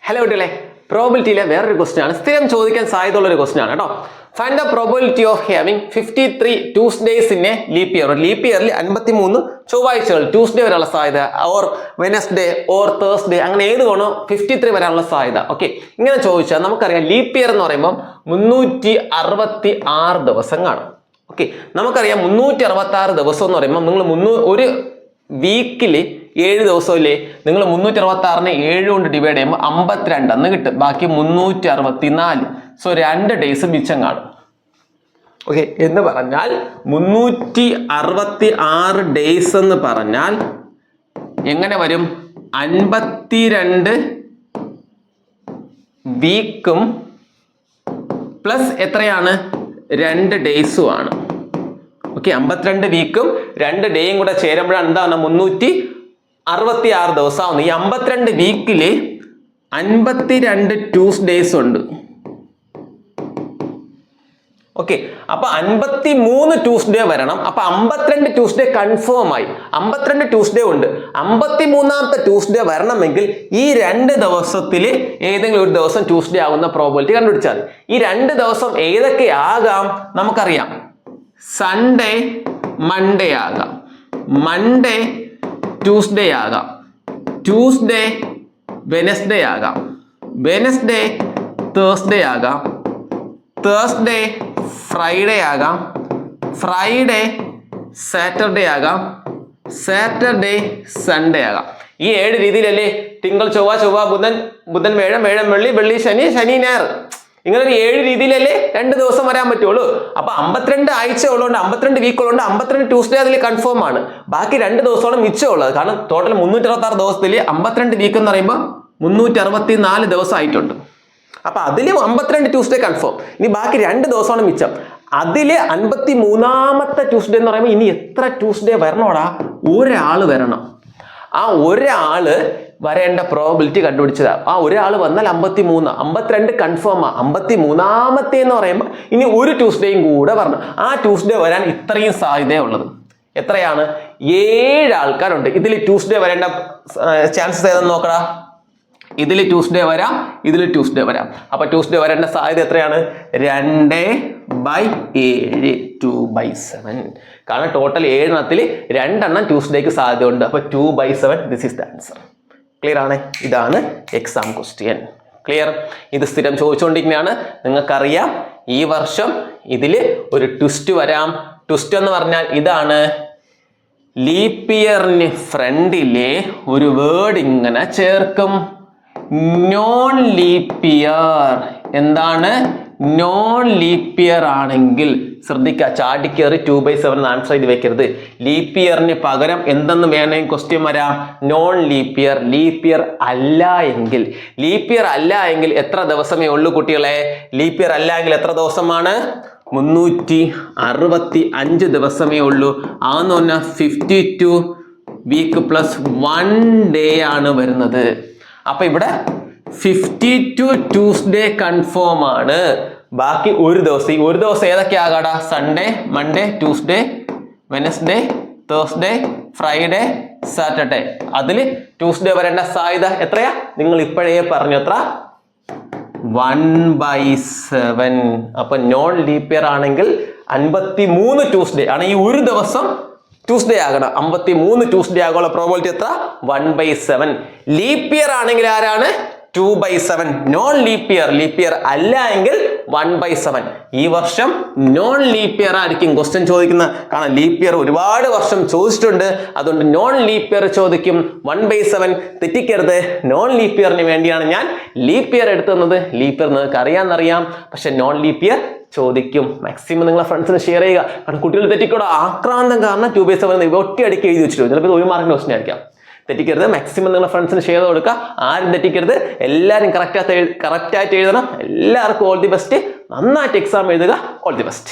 Hello, Dile. Probability is a very good question. Still, ചോദിക്കാൻ സാധ്യതയുള്ള ഒരു question ആണ് കേട്ടോ. Find the probability of having 53 Tuesdays in a leap year. Leap year 53 ചൊവ്വാഴ്ചകൾ Tuesday വരെയുള്ള സാധ്യത or Wednesday or Thursday അങ്ങനെ ഏത് വേണോ 53 വരെയുള്ള സാധ്യത. ഓക്കെ, ഇങ്ങനെ ചോദിച്ചാൽ നമുക്കറിയാം ലീപ്പ് ഇയർ എന്ന് പറയുമ്പോൾ 366 ദിവസം കാണും. ഓക്കെ, നമുക്കറിയാം 366 ദിവസം എന്ന് പറയുമ്പോൾ നിങ്ങൾ ഒരു വീക്കിൽ 7 ദിവസമില്ലേ, നിങ്ങൾ 366നെ 7 കൊണ്ട് ഡിവൈഡ് ചെയ്യുമ്പോൾ 52 എന്ന് കിട്ടും. ബാക്കി 364. സോ 2 ഡേയ്സ് മിച്ചം കാണും. ഓക്കെ, എന്ന് പറഞ്ഞാൽ 366 ഡേയ്സ് എന്ന് പറഞ്ഞാൽ എങ്ങനെ വരും? 52 വീക്കും പ്ലസ് എത്രയാണ്? 2 ഡേയ്സും ആണ്. ഓക്കെ, 52 വീക്കും 2 ഡേയും കൂടെ ചേരുമ്പോഴാണ് എന്താണ് 366 ദിവസമാവുന്നത്. ഈ 52 വീക്കില് 52 ട്യൂസ്ഡേയ്സ് ഉണ്ട്. ഓക്കെ, അപ്പൊ 53 ട്യൂസ്ഡേ വരണം. അപ്പൊ 52 ട്യൂസ്ഡേ കൺഫേം ആയി. 52 ട്യൂസ്ഡേ ഉണ്ട്. 53ാമത്തെ ട്യൂസ്ഡേ വരണമെങ്കിൽ ഈ 2 ദിവസത്തിൽ ഏതെങ്കിലും ഒരു ദിവസം ട്യൂസ്ഡേ ആകുന്ന പ്രോബബിലിറ്റി കണ്ടുപിടിച്ചാൽ മതി. ഈ 2 ദിവസം ഏതൊക്കെ ആകാം നമുക്കറിയാം. സൺഡേ മൺഡേ ആകാം, മൺഡേ ട്യൂസ്ഡേ ആകാം, ട്യൂസ്ഡേ വെനസ്ഡേ ആകാം, വെനസ്ഡേ തേഴ്സ്ഡേ ആകാം, തേഴ്സ്ഡേ ഫ്രൈഡേ ആകാം, ഫ്രൈഡേ സാറ്റർഡേ ആകാം, സാറ്റർഡേ സൺഡേ ആകാം. ഈ 7 രീതിയിലല്ലേ തിങ്കൾ ചൊവ്വ, ചൊവ്വ ബുധൻ, ബുധൻ വ്യാഴം, വ്യാഴം വെള്ളി, വെള്ളി ശനി, ശനി ഞായർ, ഇങ്ങനെ ഒരു 7 രീതിയിലല്ലേ 2 ദിവസം വരാൻ പറ്റുള്ളൂ. അപ്പൊ 52 ആഴ്ച ഉള്ളതുകൊണ്ട് 52 വീക്ക് ഉള്ളതുകൊണ്ട് 52 ട്യൂസ്ഡേ അതിൽ കൺഫേം ആണ്. ബാക്കി 2 ദിവസമാണ് മിച്ചമുള്ളത്. കാരണം ടോട്ടൽ 366 ദിവസത്തിൽ 52 വീക്ക് എന്ന് പറയുമ്പോൾ 364 ദിവസം ആയിട്ടുണ്ട്. അപ്പൊ അതില് 52 ട്യൂസ്ഡേ കൺഫേം. ഇനി ബാക്കി 2 ദിവസമാണ് മിച്ചം. അതില് 53ാമത്തെ ട്യൂസ്ഡേ എന്ന് പറയുമ്പോൾ ഇനി എത്ര ട്യൂസ്ഡേ വരണോടാ? ഒരാള് വരണം. ആ ഒരാള് വരേണ്ട പ്രോബിലിറ്റി കണ്ടുപിടിച്ചതാ. ആ ഒരാൾ വന്നാൽ 53, 52 കൺഫേം ആ. 53ാമത്തെ എന്ന് പറയുമ്പോൾ ഇനി ഒരു ട്യൂസ്ഡേയും കൂടെ വരണം. ആ ട്യൂസ്ഡേ വരാൻ ഇത്രയും സാധ്യതയുള്ളത്. എത്രയാണ്? 7 ആൾക്കാരുണ്ട്. ഇതിൽ ട്യൂസ്ഡേ വരേണ്ട ചാൻസസ് ഏതെന്ന് നോക്കടാ. ഇതിൽ ട്യൂസ്ഡേ വരാം, ഇതിൽ ട്യൂസ്ഡേ വരാം. അപ്പൊ ട്യൂസ്ഡേ വരേണ്ട സാധ്യത എത്രയാണ്? 2/7, 2/7. കാരണം ടോട്ടൽ 7 2 ട്യൂസ്ഡേക്ക് സാധ്യത ഉണ്ട്. അപ്പൊ 2/7. This is the answer. Clear ആണ്? ഇതാണ് എക്സാം ക്വസ്റ്റ്യൻ. ക്ലിയർ? ഇത് സ്ഥിരം ചോദിച്ചുകൊണ്ടിരിക്കുന്നതാണ്. നിങ്ങൾക്കറിയാം ഈ വർഷം ഇതിൽ ഒരു ട്വിസ്റ്റ് വരാം. ട്വിസ്റ്റ് എന്ന് പറഞ്ഞാൽ ഇതാണ്, ലീപ്പ് ഇയറിന് ഫ്രണ്ടിലെ ഒരു വേർഡ് ഇങ്ങനെ ചേർക്കും. Non leap year. എന്താണ്? നോൺ ലീപ്പ് ഇയർ ആണെങ്കിൽ ശ്രദ്ധിക്കുക, ചാടിക്കേറി 2/7 ആൻസർ ചെയ്ത് വെക്കരുത്. ലീപ്പ് ഇയറിന് പകരം എന്തെന്ന് വേണമെങ്കിൽ ക്വസ്റ്റ്യൻ വരാം? Non leap year. Leap year അല്ല എങ്കിൽ, ലീപ്പ് ഇയർ അല്ല എങ്കിൽ എത്ര ദിവസമേ ഉള്ളൂ കുട്ടികളെ? ലീപ്പ് ഇയർ അല്ല എങ്കിൽ എത്ര ദിവസമാണ്? 365 ദിവസമേ ഉള്ളൂ. അതെന്ന് പറഞ്ഞാൽ 52 വീക്ക് പ്ലസ് 1 ഡേ ആണ് വരുന്നത്. അപ്പൊ ഇവിടെ 52 ട്യൂസ്ഡേ കൺഫേം ആണ്. ബാക്കി ഒരു ദിവസം. ഈ ഒരു ദിവസം ഏതൊക്കെ ആകാടാ? Sunday, Monday, Tuesday, Wednesday, Thursday, Friday, Saturday. അതിൽ ട്യൂസ്ഡേ വരേണ്ട സാധ്യത എത്രയാ? നിങ്ങൾ ഇപ്പോഴേ പറഞ്ഞു. എത്ര? 1/7. അപ്പൊ നോൺ ലീപ്പ് ഇയർ ആണെങ്കിൽ 53 ട്യൂസ്ഡേ ആണ്. ഈ ഒരു ദിവസം ട്യൂസ്ഡേ ആകണം. 53 ട്യൂസ്ഡേ ആകാനുള്ള പ്രോബബിലിറ്റി എത്ര? 1/7. ലീപ്പ് ഇയർ ആണെങ്കിൽ ആരാണ്? 2/7. Non leap year. Leap year അല്ല എങ്കിൽ 1/7. ഈ വർഷം നോൺ ലീപ്പ് ഇയർ ആയിരിക്കും ക്വസ്റ്റ്യൻ ചോദിക്കുന്നത്. കാരണം ലീപ്പ് ഇയർ ഒരുപാട് വർഷം ചോദിച്ചിട്ടുണ്ട്. അതുകൊണ്ട് നോൺ ലീപ്പ് ഇയർ ചോദിക്കും. 1/7 തെറ്റിക്കരുത്. നോൺ ലീപ്പ് ഇയറിന് വേണ്ടിയാണ് ഞാൻ ലീപ്പ് ഇയർ എടുത്തുന്നത്. ലീപ്പ് ഇയർ നിങ്ങൾക്ക് അറിയാമെന്നറിയാം, പക്ഷെ നോൺ ലീപ്പ് ഇയർ ചോദിക്കും. മാക്സിമം നിങ്ങളെ ഫ്രണ്ട്സിന് ഷെയർ ചെയ്യുക. കാരണം കുട്ടികൾ തെറ്റിക്കൂടെ. ആക്രാന്തം കാരണം 2/7 ഒറ്റയടിക്ക് എഴുതി വെച്ചിട്ടുണ്ട്. ചിലപ്പോൾ 1 മാർക്കിന് ക്വസ്റ്റ്യൻ ആയിരിക്കാം. തെറ്റിക്കരുത്. മാക്സിമം നിങ്ങളുടെ ഫ്രണ്ട്സിന് ഷെയർ കൊടുക്കുക. ആരും തെറ്റിക്കരുത്. എല്ലാവരും കറക്റ്റായിട്ട് എഴുതണം. എല്ലാവർക്കും ഓൾ ദി ബെസ്റ്റ്. നന്നായിട്ട് എക്സാം എഴുതുക. All the best.